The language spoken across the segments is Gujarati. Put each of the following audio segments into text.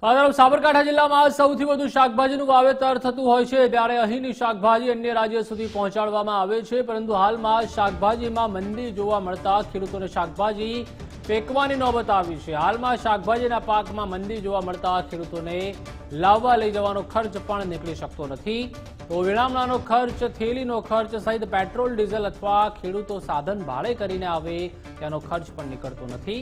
સાબરકાંઠા જિલ્લામાં સૌથી વધુ શાકભાજીનું વાવેતર થતું હોય છે, ત્યારે અહીંની શાકભાજી અન્ય રાજ્યો સુધી પહોંચાડવામાં આવે છે, પરંતુ હાલમાં શાકભાજીમાં મંદી જોવા મળતા ખેડૂતોને શાકભાજી ફેંકવાની નોબત આવી છે। હાલમાં શાકભાજીના પાકમાં મંદી જોવા મળતા ખેડૂતોને લાવવા લઈ જવાનો ખર્ચ પણ નીકળી શકતો નથી। તો વિરામણાનો ખર્ચ, થેલીનો ખર્ચ સહિત પેટ્રોલ, ડીઝલ અથવા ખેડૂતો સાધન ભાડે કરીને આવે તેનો ખર્ચ પણ નીકળતો નથી।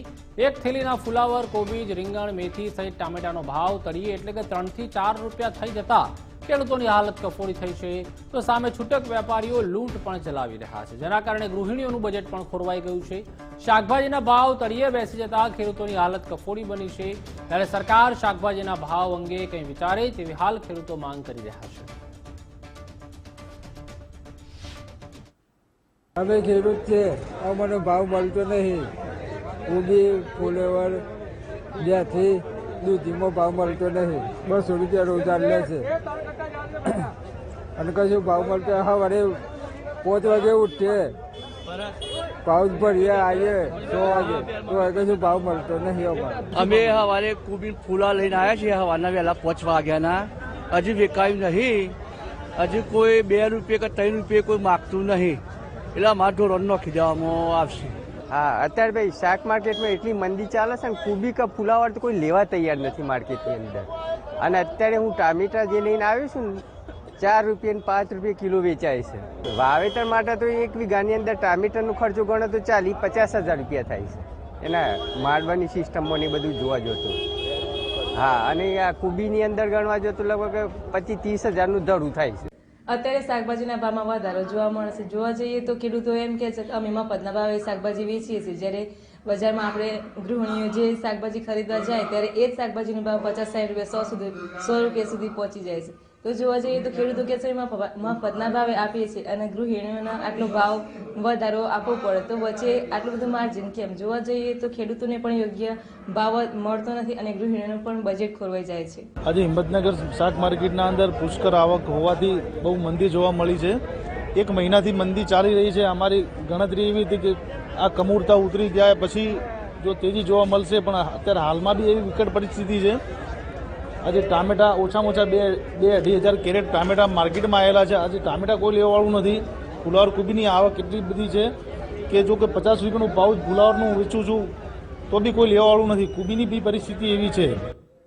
એક થેલીના ફુલાવર, કોબીજ, રીંગણ, મેથી સહિત ટામેટાનો ભાવ તળિયે એટલે કે 3 થી 4 રૂપિયા થઈ જતા ખેડૂતોની હાલત કફોડી થઈ છે। તો સામે છૂટક વેપારીઓ લૂંટ પણ ચલાવી રહ્યા છે, જેના કારણે ગૃહિણીઓનું બજેટ પણ ખોરવાઈ ગયું છે। શાકભાજીના ભાવ તળિયે બેસી જતા ખેડૂતોની હાલત કફોડી બની છે, ત્યારે સરકાર શાકભાજીના ભાવ અંગે કંઈ વિચારે તેવી હાલ ખેડૂતો માંગ કરી રહ્યા છે। અમે ખેડૂત છે, અમને ભાવ મળતો નહીં। કોબી, ફુલેવર, જ્યાંથી દૂધીમાં ભાવ મળતો નહીં। 200 રૂપિયા રોજગાર લે છે અને કશું ભાવ મળતો। સવારે 5 વાગે ઉઠીએ, ભાવ ભરીએ, આવીએ 6 વાગે, તો કશું ભાવ મળતો નહીં। અમે સવારે કોબી ફૂલા લઈને આવ્યા છીએ, સવારના વહેલા 5 વાગ્યાના, હજી વેચાયું નહીં। હજી કોઈ 2 રૂપિયા કે 3 રૂપિયા કોઈ માગતું નહીં, એટલે અમારા ઢોરણ નાખી દેવામાં આવશે। હા, અત્યારે ભાઈ શાક માર્કેટમાં એટલી મંદી ચાલે છે ને, કોબી કે ફુલાવર તો કોઈ લેવા તૈયાર નથી માર્કેટની અંદર। અને અત્યારે હું ટામેટા જે લઈને આવ્યો છું ને, 4 રૂપિયા ને 5 રૂપિયા કિલો વેચાય છે। વાવેતર માટે તો 1 વીઘાની અંદર ટામેટાનો ખર્ચો ગણો તો 40-50 હજાર રૂપિયા થાય છે, એના મારવાની સિસ્ટમમાં ને બધું જોવા જતો। હા, અને આ કોબીની અંદર ગણવા જતો લગભગ 25-30 હજારનું ધડું થાય છે। અત્યારે શાકભાજીના ભાવમાં વધારો જોવા મળશે। જોવા જઈએ તો ખેડૂતો એમ કહે છે કે અમે મફતના ભાવે શાકભાજી વેચીએ છીએ, જ્યારે બજારમાં આપણે ગૃહિણીઓ જે શાકભાજી ખરીદવા જાય ત્યારે એ જ શાકભાજીનો ભાવ 50-60 રૂપિયા 100 રૂપિયા સુધી પહોંચી જાય છે। તો જોવા જઈએ તો ખેડૂતો કહે છે મફતના ભાવે આપીએ છીએ અને ગૃહિણીઓના આટલો ભાવ વધારો આપવો પડે, તો વચ્ચે આટલું બધું માર્જિન કેમ? જોવા જઈએ તો ખેડૂતોને પણ યોગ્ય ભાવ મળતો નથી અને ગૃહિણીઓનું પણ બજેટ ખોરવાઈ જાય છે। આજે હિંમતનગર શાક માર્કેટના અંદર પુષ્કળ આવક હોવાથી બહુ મંદી જોવા મળી છે। 1 મહિનાથી મંદી ચાલી રહી છે। અમારી ગણતરી એવી હતી કે આ કમૂરતા ઉતરી જાય પછી જો તેજી જોવા મળશે, પણ અત્યારે હાલમાં બી એવી વિકટ પરિસ્થિતિ છે। આજે ટામેટા ઓછામાં ઓછા 2-2.5 હજાર કેરેટ ટામેટા માર્કેટમાં આવેલા છે। આજે ટામેટા કોઈ લેવાવાળું નથી। ફુલાવર, કોબીની આવક એટલી બધી છે કે જો કે 50 રૂપિયાનું પાઉચ ફુલાવરનું વેચું છું તો બી કોઈ લેવાવાળું નથી। કોબીની બી પરિસ્થિતિ એવી છે।